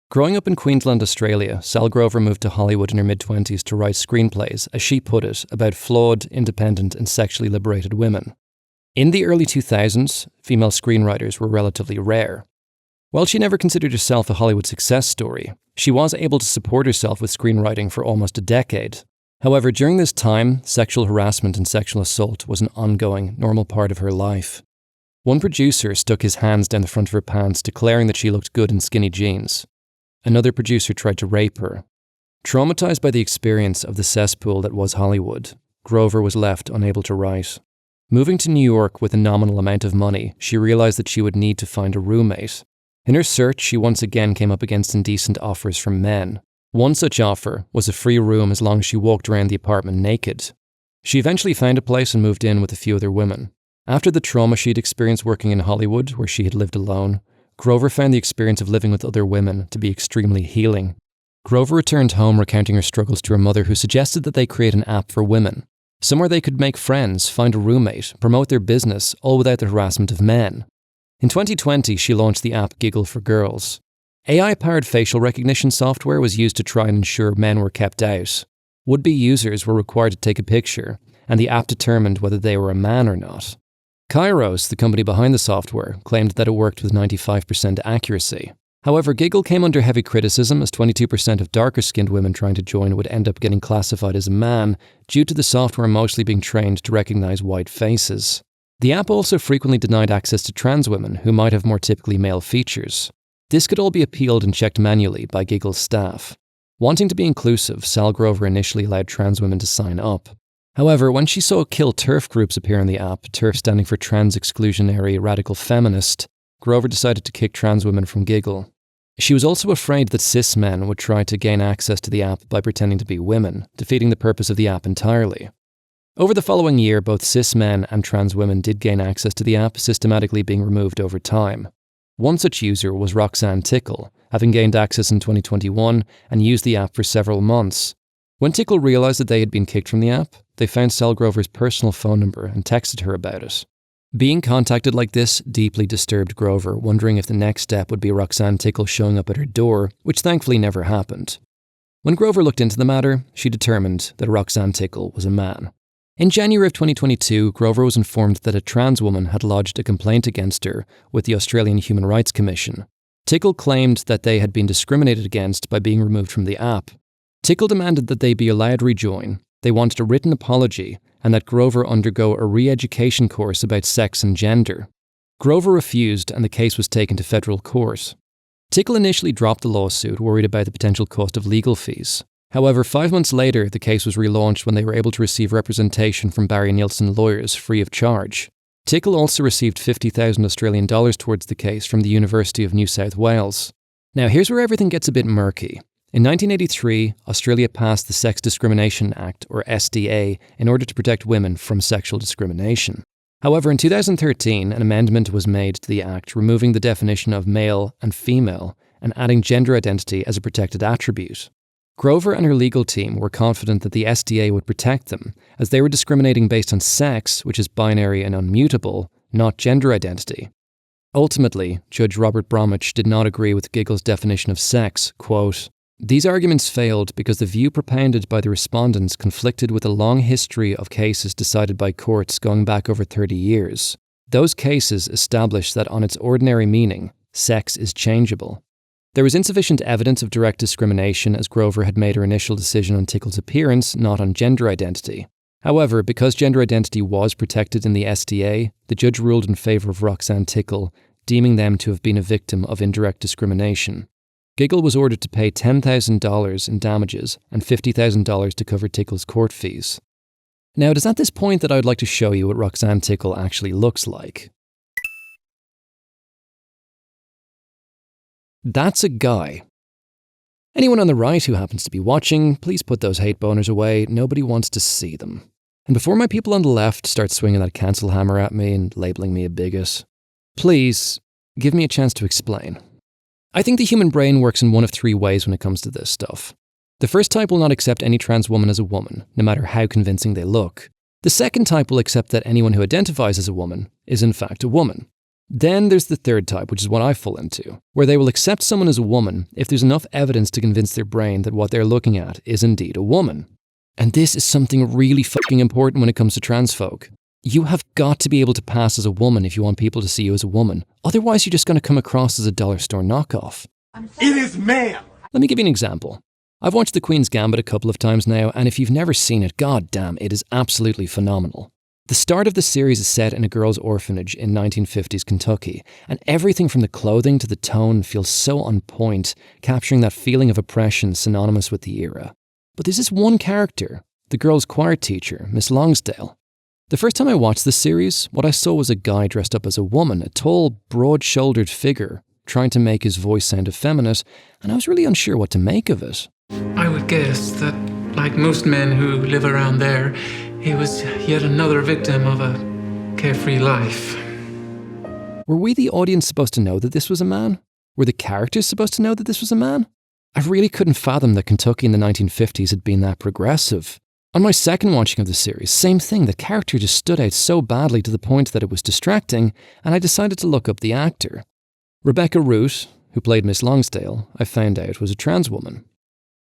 Growing up in Queensland, Australia, Sal Grover moved to Hollywood in her mid-20s to write screenplays, as she put it, about flawed, independent and sexually liberated women. In the early 2000s, female screenwriters were relatively rare. While she never considered herself a Hollywood success story, she was able to support herself with screenwriting for almost a decade. However, during this time, sexual harassment and sexual assault was an ongoing, normal part of her life. One producer stuck his hands down the front of her pants, declaring that she looked good in skinny jeans. Another producer tried to rape her. Traumatized by the experience of the cesspool that was Hollywood, Grover was left unable to write. Moving to New York with a nominal amount of money, she realized that she would need to find a roommate. In her search, she once again came up against indecent offers from men. One such offer was a free room as long as she walked around the apartment naked. She eventually found a place and moved in with a few other women. After the trauma she'd experienced working in Hollywood, where she had lived alone, Grover found the experience of living with other women to be extremely healing. Grover returned home recounting her struggles to her mother, who suggested that they create an app for women, somewhere they could make friends, find a roommate, promote their business, all without the harassment of men. In 2020, she launched the app Giggle For Girls. AI-powered facial recognition software was used to try and ensure men were kept out. Would-be users were required to take a picture, and the app determined whether they were a man or not. Kairos, the company behind the software, claimed that it worked with 95% accuracy. However, Giggle came under heavy criticism, as 22% of darker-skinned women trying to join would end up getting classified as a man due to the software mostly being trained to recognize white faces. The app also frequently denied access to trans women who might have more typically male features. This could all be appealed and checked manually by Giggle's staff. Wanting to be inclusive, Sal Grover initially allowed trans women to sign up. However, when she saw Kill TERF groups appear on the app, TERF standing for Trans Exclusionary Radical Feminist, Grover decided to kick trans women from Giggle. She was also afraid that cis men would try to gain access to the app by pretending to be women, defeating the purpose of the app entirely. Over the following year, both cis men and trans women did gain access to the app, systematically being removed over time. One such user was Roxanne Tickle, having gained access in 2021 and used the app for several months. When Tickle realized that they had been kicked from the app, they found Sal Grover's personal phone number and texted her about it. Being contacted like this deeply disturbed Grover, wondering if the next step would be Roxanne Tickle showing up at her door, which thankfully never happened. When Grover looked into the matter, she determined that Roxanne Tickle was a man. In January of 2022, Grover was informed that a trans woman had lodged a complaint against her with the Australian Human Rights Commission. Tickle claimed that they had been discriminated against by being removed from the app. Tickle demanded that they be allowed rejoin. They wanted a written apology and that Grover undergo a re-education course about sex and gender. Grover refused and the case was taken to federal court. Tickle initially dropped the lawsuit, worried about the potential cost of legal fees. However, 5 months later, the case was relaunched when they were able to receive representation from Barry Nielsen lawyers free of charge. Tickle also received $50,000 Australian dollars towards the case from the University of New South Wales. Now here's where everything gets a bit murky. In 1983, Australia passed the Sex Discrimination Act, or SDA, in order to protect women from sexual discrimination. However, in 2013, an amendment was made to the Act, removing the definition of male and female and adding gender identity as a protected attribute. Grover and her legal team were confident that the SDA would protect them, as they were discriminating based on sex, which is binary and unmutable, not gender identity. Ultimately, Judge Robert Bromwich did not agree with Giggle's definition of sex, quote, "These arguments failed because the view propounded by the respondents conflicted with a long history of cases decided by courts going back over 30 years. Those cases established that on its ordinary meaning, sex is changeable. There was insufficient evidence of direct discrimination, as Grover had made her initial decision on Tickle's appearance, not on gender identity. However, because gender identity was protected in the SDA, the judge ruled in favour of Roxanne Tickle, deeming them to have been a victim of indirect discrimination. Giggle was ordered to pay $10,000 in damages and $50,000 to cover Tickle's court fees. Now, it is at this point that I would like to show you what Roxanne Tickle actually looks like. That's a guy. Anyone on the right who happens to be watching, please put those hate boners away. Nobody wants to see them. And before my people on the left start swinging that cancel hammer at me and labeling me a bigot, please give me a chance to explain. I think the human brain works in one of three ways when it comes to this stuff. The first type will not accept any trans woman as a woman, no matter how convincing they look. The second type will accept that anyone who identifies as a woman is in fact a woman. Then there's the third type, which is what I fall into, where they will accept someone as a woman if there's enough evidence to convince their brain that what they're looking at is indeed a woman. And this is something really fucking important when it comes to trans folk. You have got to be able to pass as a woman if you want people to see you as a woman. Otherwise, you're just going to come across as a dollar store knockoff. It is ma'am. Let me give you an example. I've watched The Queen's Gambit a couple of times now, and if you've never seen it, god damn, it is absolutely phenomenal. The start of the series is set in a girls' orphanage in 1950s Kentucky, and everything from the clothing to the tone feels so on point, capturing that feeling of oppression synonymous with the era. But there's this one character, the girls' choir teacher, Miss Longsdale. The first time I watched this series, what I saw was a guy dressed up as a woman, a tall, broad-shouldered figure, trying to make his voice sound effeminate, and I was really unsure what to make of it. I would guess that, like most men who live around there, he was yet another victim of a carefree life. Were we, the audience, supposed to know that this was a man? Were the characters supposed to know that this was a man? I really couldn't fathom that Kentucky in the 1950s had been that progressive. On my second watching of the series, same thing, the character just stood out so badly to the point that it was distracting, and I decided to look up the actor. Rebecca Root, who played Miss Longsdale, I found out was a trans woman.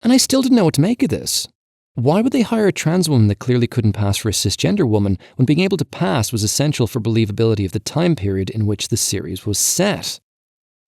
And I still didn't know what to make of this. Why would they hire a trans woman that clearly couldn't pass for a cisgender woman when being able to pass was essential for believability of the time period in which the series was set?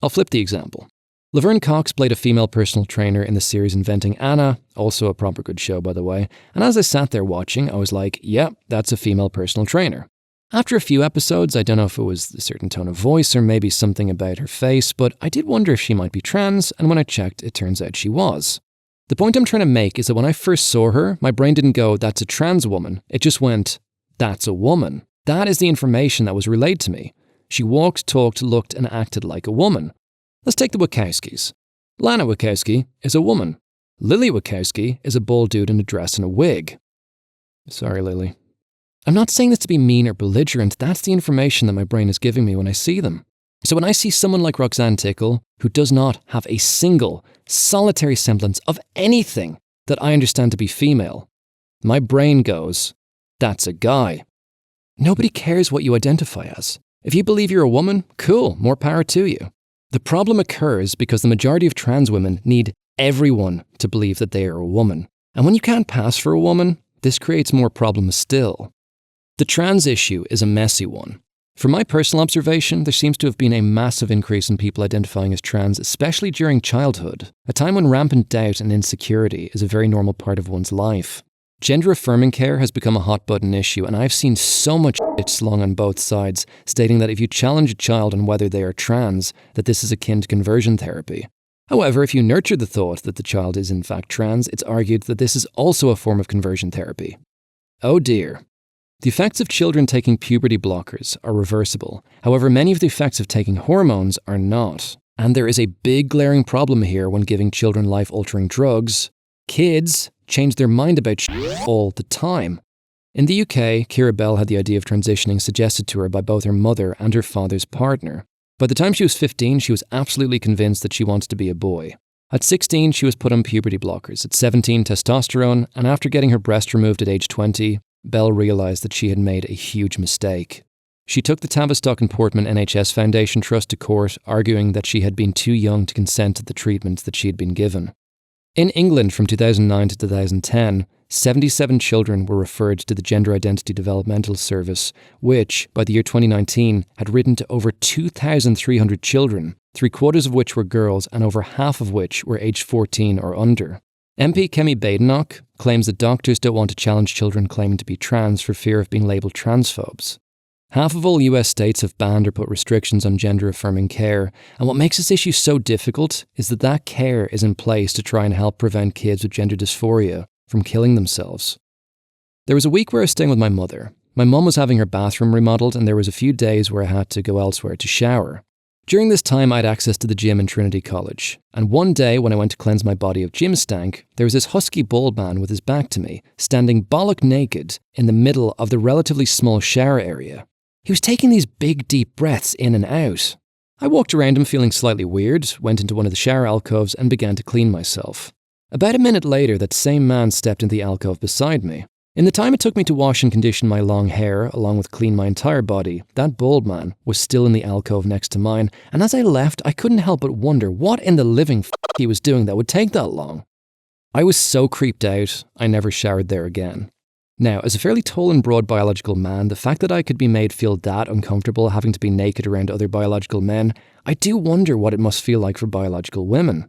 I'll flip the example. Laverne Cox played a female personal trainer in the series Inventing Anna, also a proper good show by the way, and as I sat there watching, I was like, yep, that's a female personal trainer. After a few episodes, I don't know if it was a certain tone of voice or maybe something about her face, but I did wonder if she might be trans, and when I checked, it turns out she was. The point I'm trying to make is that when I first saw her, my brain didn't go, that's a trans woman. It just went, that's a woman. That is the information that was relayed to me. She walked, talked, looked, and acted like a woman. Let's take the Wachowskis. Lana Wachowski is a woman. Lily Wachowski is a bald dude in a dress and a wig. Sorry, Lily. I'm not saying this to be mean or belligerent, that's the information that my brain is giving me when I see them. So when I see someone like Roxanne Tickle, who does not have a single, solitary semblance of anything that I understand to be female, my brain goes, that's a guy. Nobody cares what you identify as. If you believe you're a woman, cool, more power to you. The problem occurs because the majority of trans women need everyone to believe that they are a woman. And when you can't pass for a woman, this creates more problems still. The trans issue is a messy one. From my personal observation, there seems to have been a massive increase in people identifying as trans, especially during childhood, a time when rampant doubt and insecurity is a very normal part of one's life. Gender-affirming care has become a hot-button issue, and I've seen so much shit slung on both sides, stating that if you challenge a child on whether they are trans, that this is akin to conversion therapy. However, if you nurture the thought that the child is in fact trans, it's argued that this is also a form of conversion therapy. Oh dear. The effects of children taking puberty blockers are reversible. However, many of the effects of taking hormones are not. And there is a big glaring problem here when giving children life-altering drugs. Kids change their mind about shit all the time. In the UK, Keira Bell had the idea of transitioning suggested to her by both her mother and her father's partner. By the time she was 15, she was absolutely convinced that she wanted to be a boy. At 16, she was put on puberty blockers. At 17, testosterone, and after getting her breast removed at age 20, Bell realised that she had made a huge mistake. She took the Tavistock and Portman NHS Foundation Trust to court, arguing that she had been too young to consent to the treatments that she had been given. In England from 2009 to 2010, 77 children were referred to the Gender Identity Developmental Service, which, by the year 2019, had written to over 2,300 children, 3/4 of which were girls and over half of which were aged 14 or under. MP Kemi Badenoch claims that doctors don't want to challenge children claiming to be trans for fear of being labelled transphobes. Half of all US states have banned or put restrictions on gender-affirming care, and what makes this issue so difficult is that care is in place to try and help prevent kids with gender dysphoria from killing themselves. There was a week where I was staying with my mother. My mum was having her bathroom remodeled, and there was a few days where I had to go elsewhere to shower. During this time, I had access to the gym in Trinity College, and one day when I went to cleanse my body of gym stank, there was this husky bald man with his back to me, standing bollock naked in the middle of the relatively small shower area. He was taking these big, deep breaths in and out. I walked around him feeling slightly weird, went into one of the shower alcoves and began to clean myself. About a minute later, that same man stepped into the alcove beside me. In the time it took me to wash and condition my long hair, along with clean my entire body, that bald man was still in the alcove next to mine, and as I left, I couldn't help but wonder what in the living f*** he was doing that would take that long. I was so creeped out, I never showered there again. Now, as a fairly tall and broad biological man, the fact that I could be made feel that uncomfortable having to be naked around other biological men, I do wonder what it must feel like for biological women.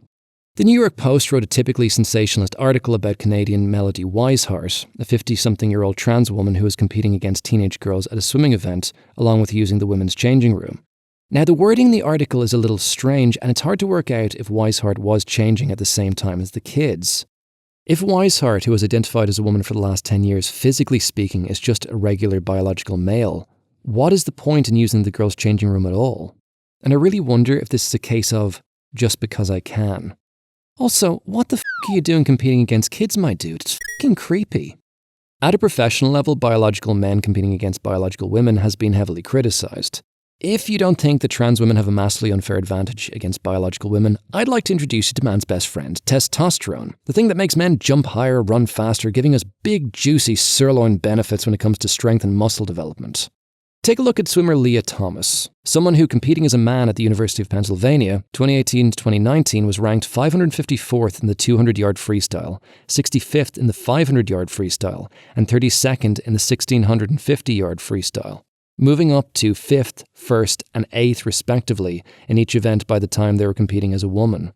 The New York Post wrote a typically sensationalist article about Canadian Melody Weishart, a 50-something-year-old trans woman who was competing against teenage girls at a swimming event, along with using the women's changing room. Now, the wording in the article is a little strange, and it's hard to work out if Weishart was changing at the same time as the kids. If Weishart, who was identified as a woman for the last 10 years, physically speaking, is just a regular biological male, what is the point in using the girls' changing room at all? And I really wonder if this is a case of just because I can. Also, what the f*** are you doing competing against kids, my dude? It's f***ing creepy. At a professional level, biological men competing against biological women has been heavily criticised. If you don't think that trans women have a massively unfair advantage against biological women, I'd like to introduce you to man's best friend, testosterone, the thing that makes men jump higher, run faster, giving us big, juicy sirloin benefits when it comes to strength and muscle development. Take a look at swimmer Leah Thomas, someone who, competing as a man at the University of Pennsylvania, 2018 to 2019, was ranked 554th in the 200-yard freestyle, 65th in the 500-yard freestyle, and 32nd in the 1650-yard freestyle, moving up to 5th, 1st, and 8th respectively in each event by the time they were competing as a woman.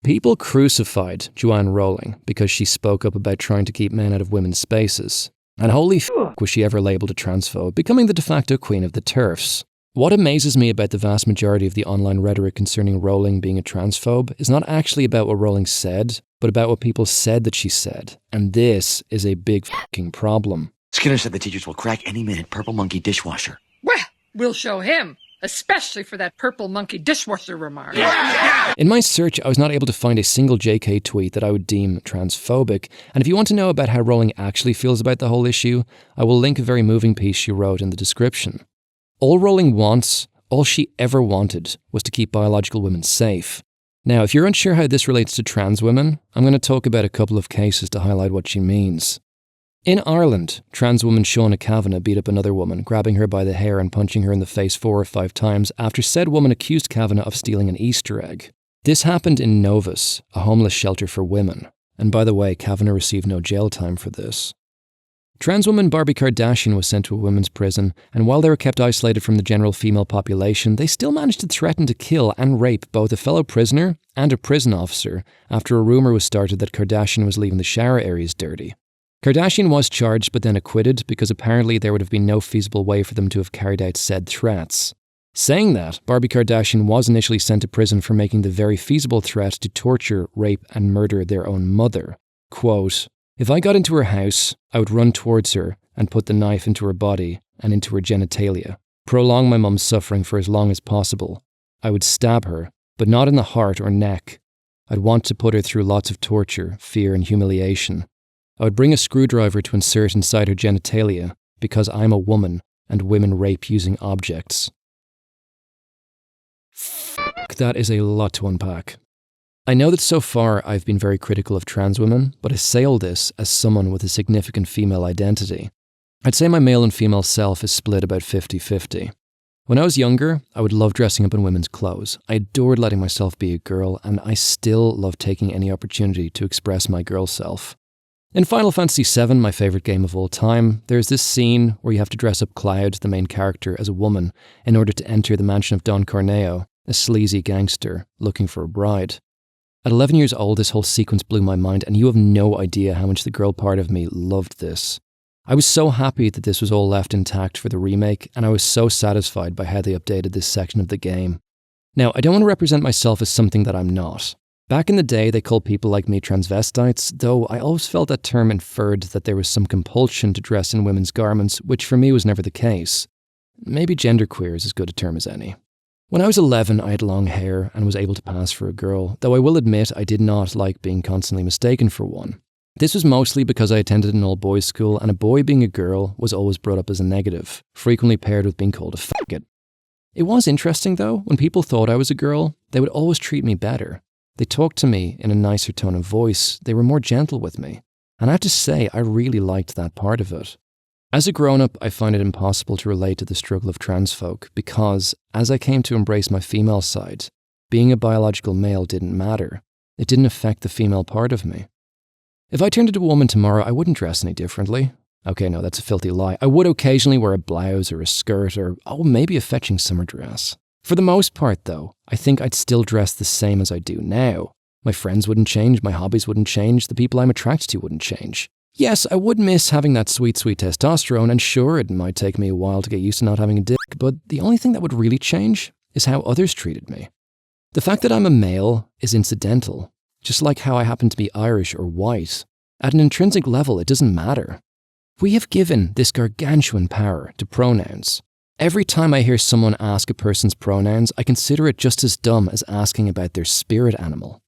People crucified JK Rowling because she spoke up about trying to keep men out of women's spaces. And holy f*** was she ever labelled a transphobe, becoming the de facto queen of the TERFs. What amazes me about the vast majority of the online rhetoric concerning Rowling being a transphobe is not actually about what Rowling said, but about what people said that she said. And this is a big f***ing problem. Skinner said the teachers will crack any minute Purple Monkey dishwasher. Well, we'll show him, especially for that Purple Monkey dishwasher remark. In my search, I was not able to find a single JK tweet that I would deem transphobic, and if you want to know about how Rowling actually feels about the whole issue, I will link a very moving piece she wrote in the description. All Rowling wants, all she ever wanted, was to keep biological women safe. Now, if you're unsure how this relates to trans women, I'm going to talk about a couple of cases to highlight what she means. In Ireland, trans woman Shauna Kavanagh beat up another woman, grabbing her by the hair and punching her in the face 4 or 5 times after said woman accused Kavanagh of stealing an Easter egg. This happened in Novus, a homeless shelter for women. And by the way, Kavanagh received no jail time for this. Trans woman Barbie Kardashian was sent to a women's prison, and while they were kept isolated from the general female population, they still managed to threaten to kill and rape both a fellow prisoner and a prison officer after a rumour was started that Kardashian was leaving the shower areas dirty. Kardashian was charged but then acquitted because apparently there would have been no feasible way for them to have carried out said threats. Saying that, Barbie Kardashian was initially sent to prison for making the very feasible threat to torture, rape and murder their own mother. Quote, "If I got into her house, I would run towards her and put the knife into her body and into her genitalia, prolong my mum's suffering for as long as possible. I would stab her, but not in the heart or neck. I'd want to put her through lots of torture, fear and humiliation. I would bring a screwdriver to insert inside her genitalia because I'm a woman and women rape using objects." That is a lot to unpack. I know that so far I've been very critical of trans women, but I say all this as someone with a significant female identity. I'd say my male and female self is split about 50-50. When I was younger, I would love dressing up in women's clothes. I adored letting myself be a girl, and I still love taking any opportunity to express my girl self. In Final Fantasy VII, my favourite game of all time, there's this scene where you have to dress up Cloud, the main character, as a woman in order to enter the mansion of Don Corneo, a sleazy gangster looking for a bride. At 11 years old, this whole sequence blew my mind, and you have no idea how much the girl part of me loved this. I was so happy that this was all left intact for the remake, and I was so satisfied by how they updated this section of the game. Now, I don't want to represent myself as something that I'm not. Back in the day, they called people like me transvestites, though I always felt that term inferred that there was some compulsion to dress in women's garments, which for me was never the case. Maybe genderqueer is as good a term as any. When I was 11, I had long hair and was able to pass for a girl, though I will admit I did not like being constantly mistaken for one. This was mostly because I attended an all-boys school, and a boy being a girl was always brought up as a negative, frequently paired with being called a faggot. It was interesting though, when people thought I was a girl, they would always treat me better. They talked to me in a nicer tone of voice, they were more gentle with me. And I have to say, I really liked that part of it. As a grown-up, I find it impossible to relate to the struggle of trans folk because, as I came to embrace my female side, being a biological male didn't matter. It didn't affect the female part of me. If I turned into a woman tomorrow, I wouldn't dress any differently. Okay, no, that's a filthy lie. I would occasionally wear a blouse or a skirt or, maybe a fetching summer dress. For the most part, though, I think I'd still dress the same as I do now. My friends wouldn't change, my hobbies wouldn't change, the people I'm attracted to wouldn't change. Yes, I would miss having that sweet, sweet testosterone, and sure, it might take me a while to get used to not having a dick, but the only thing that would really change is how others treated me. The fact that I'm a male is incidental, just like how I happen to be Irish or white. At an intrinsic level, it doesn't matter. We have given this gargantuan power to pronouns. Every time I hear someone ask a person's pronouns, I consider it just as dumb as asking about their spirit animal.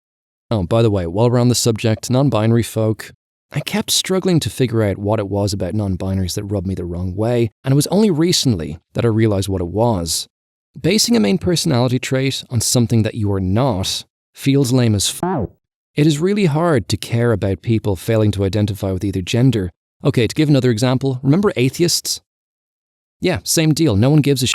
Oh, by the way, while we're on the subject, non-binary folk, I kept struggling to figure out what it was about non-binaries that rubbed me the wrong way, and it was only recently that I realized what it was. Basing a main personality trait on something that you are not feels lame as f***. It is really hard to care about people failing to identify with either gender. Okay, to give another example, remember atheists? Yeah, same deal, no one gives a shit.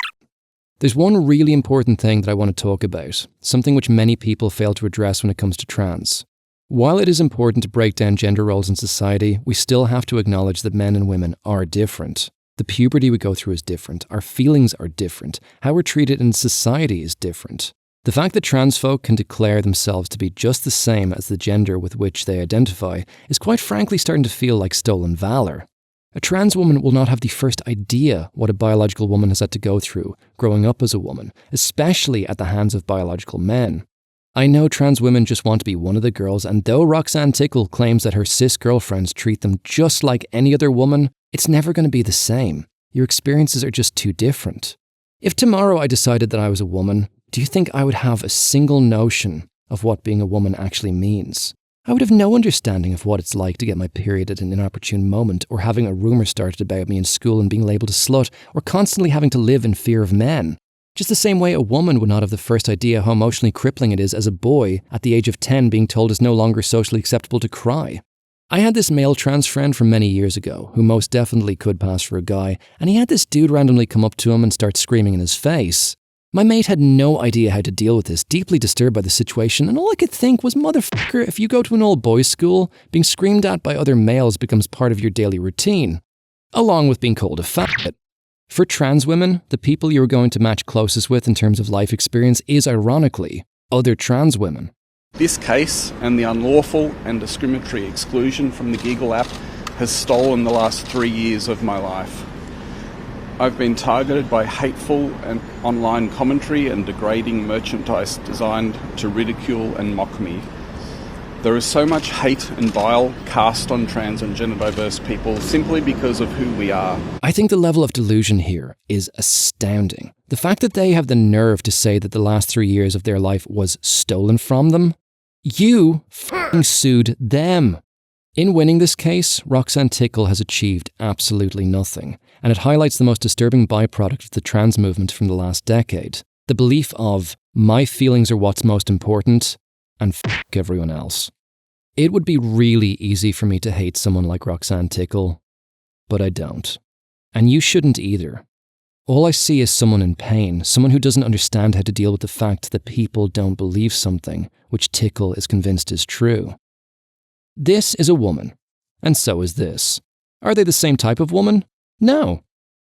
There's one really important thing that I want to talk about, something which many people fail to address when it comes to trans. While it is important to break down gender roles in society, we still have to acknowledge that men and women are different. The puberty we go through is different, our feelings are different, how we're treated in society is different. The fact that trans folk can declare themselves to be just the same as the gender with which they identify is quite frankly starting to feel like stolen valor. A trans woman will not have the first idea what a biological woman has had to go through growing up as a woman, especially at the hands of biological men. I know trans women just want to be one of the girls, and though Roxanne Tickle claims that her cis girlfriends treat them just like any other woman, it's never going to be the same. Your experiences are just too different. If tomorrow I decided that I was a woman, do you think I would have a single notion of what being a woman actually means? I would have no understanding of what it's like to get my period at an inopportune moment, or having a rumour started about me in school and being labelled a slut, or constantly having to live in fear of men. Just the same way a woman would not have the first idea how emotionally crippling it is as a boy at the age of 10 being told it's no longer socially acceptable to cry. I had this male trans friend from many years ago who most definitely could pass for a guy, and he had this dude randomly come up to him and start screaming in his face. My mate had no idea how to deal with this, deeply disturbed by the situation, and all I could think was, motherfucker, if you go to an old boys' school, being screamed at by other males becomes part of your daily routine, along with being called a faggot. For trans women, the people you are going to match closest with in terms of life experience is, ironically, other trans women. This case and the unlawful and discriminatory exclusion from the Giggle app has stolen the last 3 years of my life. I've been targeted by hateful and online commentary and degrading merchandise designed to ridicule and mock me. There is so much hate and bile cast on trans and gender diverse people simply because of who we are. I think the level of delusion here is astounding. The fact that they have the nerve to say that the last 3 years of their life was stolen from them. You f***ing sued them. In winning this case, Roxanne Tickle has achieved absolutely nothing, and it highlights the most disturbing byproduct of the trans movement from the last decade. The belief of, my feelings are what's most important, and f*** everyone else. It would be really easy for me to hate someone like Roxanne Tickle, but I don't. And you shouldn't either. All I see is someone in pain, someone who doesn't understand how to deal with the fact that people don't believe something which Tickle is convinced is true. This is a woman, and so is this. Are they the same type of woman? No.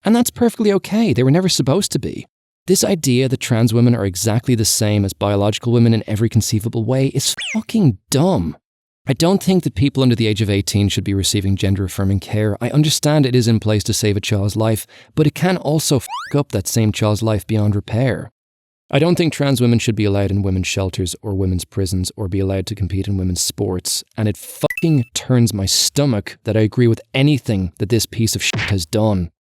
And that's perfectly okay, they were never supposed to be. This idea that trans women are exactly the same as biological women in every conceivable way is fucking dumb. I don't think that people under the age of 18 should be receiving gender-affirming care. I understand it is in place to save a child's life, but it can also f*** up that same child's life beyond repair. I don't think trans women should be allowed in women's shelters or women's prisons or be allowed to compete in women's sports, and it fucking turns my stomach that I agree with anything that this piece of shit has done.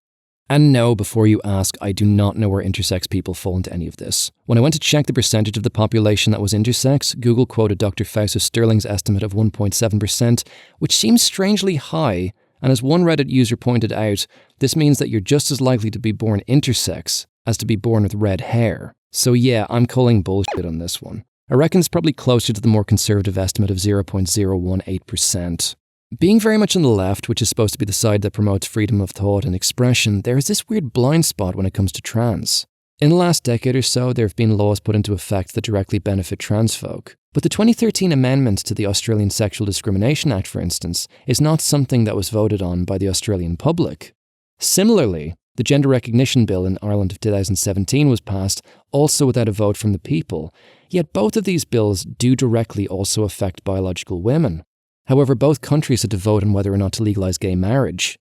And no, before you ask, I do not know where intersex people fall into any of this. When I went to check the percentage of the population that was intersex, Google quoted Dr. Fausto Sterling's estimate of 1.7%, which seems strangely high, and as one Reddit user pointed out, this means that you're just as likely to be born intersex as to be born with red hair. So yeah, I'm calling bullshit on this one. I reckon it's probably closer to the more conservative estimate of 0.018%. Being very much on the left, which is supposed to be the side that promotes freedom of thought and expression, there is this weird blind spot when it comes to trans. In the last decade or so, there have been laws put into effect that directly benefit trans folk. But the 2013 amendment to the Australian Sexual Discrimination Act, for instance, is not something that was voted on by the Australian public. Similarly, the Gender Recognition Bill in Ireland of 2017 was passed, also without a vote from the people. Yet both of these bills do directly also affect biological women. However, both countries had to vote on whether or not to legalise gay marriage.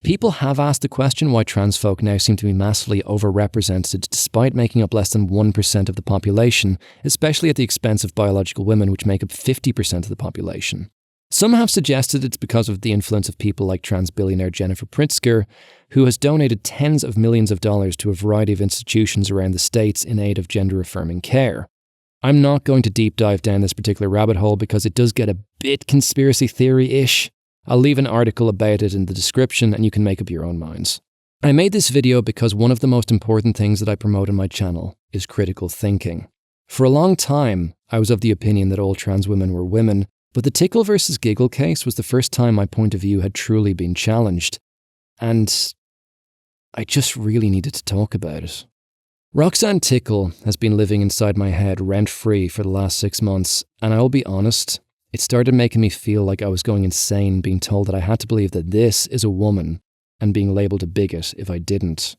People have asked the question why trans folk now seem to be massively overrepresented despite making up less than 1% of the population, especially at the expense of biological women, which make up 50% of the population. Some have suggested it's because of the influence of people like trans billionaire Jennifer Pritzker, who has donated tens of millions of dollars to a variety of institutions around the States in aid of gender-affirming care. I'm not going to deep dive down this particular rabbit hole because it does get a bit conspiracy theory-ish. I'll leave an article about it in the description and you can make up your own minds. I made this video because one of the most important things that I promote on my channel is critical thinking. For a long time, I was of the opinion that all trans women were women, but the Tickle versus Giggle case was the first time my point of view had truly been challenged. And I just really needed to talk about it. Roxanne Tickle has been living inside my head rent-free for the last 6 months, and I'll be honest, it started making me feel like I was going insane being told that I had to believe that this is a woman and being labelled a bigot if I didn't.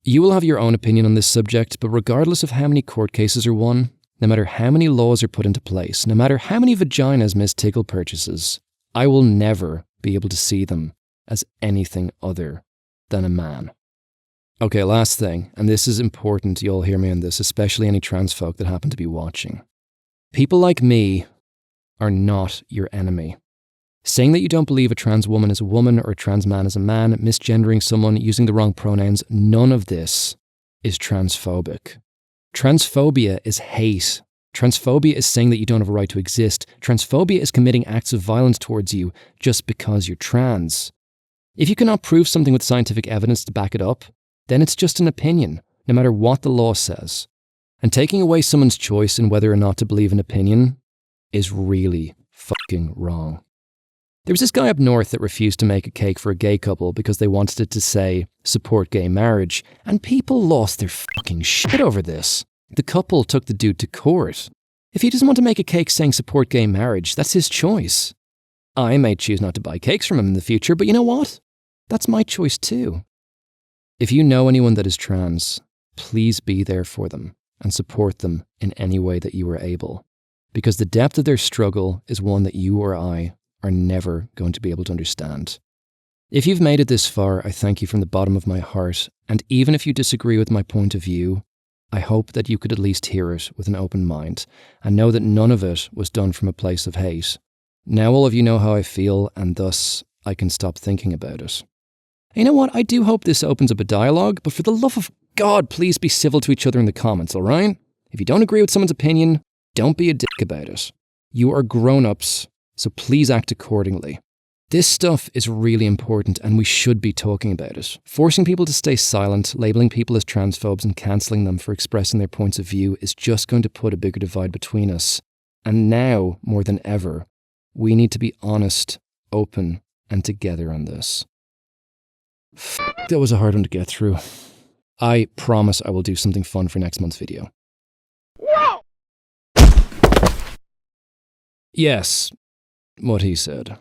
You will have your own opinion on this subject, but regardless of how many court cases are won, no matter how many laws are put into place, no matter how many vaginas Miss Tickle purchases, I will never be able to see them as anything other than a man. Okay, last thing, and this is important, you'll hear me on this, especially any trans folk that happen to be watching. People like me are not your enemy. Saying that you don't believe a trans woman is a woman or a trans man is a man, misgendering someone, using the wrong pronouns, none of this is transphobic. Transphobia is hate. Transphobia is saying that you don't have a right to exist. Transphobia is committing acts of violence towards you just because you're trans. If you cannot prove something with scientific evidence to back it up, then it's just an opinion, no matter what the law says. And taking away someone's choice in whether or not to believe an opinion is really fucking wrong. There was this guy up north that refused to make a cake for a gay couple because they wanted it to say, support gay marriage, and people lost their fucking shit over this. The couple took the dude to court. If he doesn't want to make a cake saying support gay marriage, that's his choice. I may choose not to buy cakes from him in the future, but you know what? That's my choice too. If you know anyone that is trans, please be there for them and support them in any way that you are able. Because the depth of their struggle is one that you or I are never going to be able to understand. If you've made it this far, I thank you from the bottom of my heart, and even if you disagree with my point of view, I hope that you could at least hear it with an open mind, and know that none of it was done from a place of hate. Now all of you know how I feel, and thus I can stop thinking about it. And you know what, I do hope this opens up a dialogue, but for the love of God, please be civil to each other in the comments, alright? If you don't agree with someone's opinion, don't be a dick about it. You are grown-ups, so please act accordingly. This stuff is really important and we should be talking about it. Forcing people to stay silent, labelling people as transphobes and cancelling them for expressing their points of view is just going to put a bigger divide between us. And now, more than ever, we need to be honest, open, and together on this. That was a hard one to get through. I promise I will do something fun for next month's video. Yes, what he said.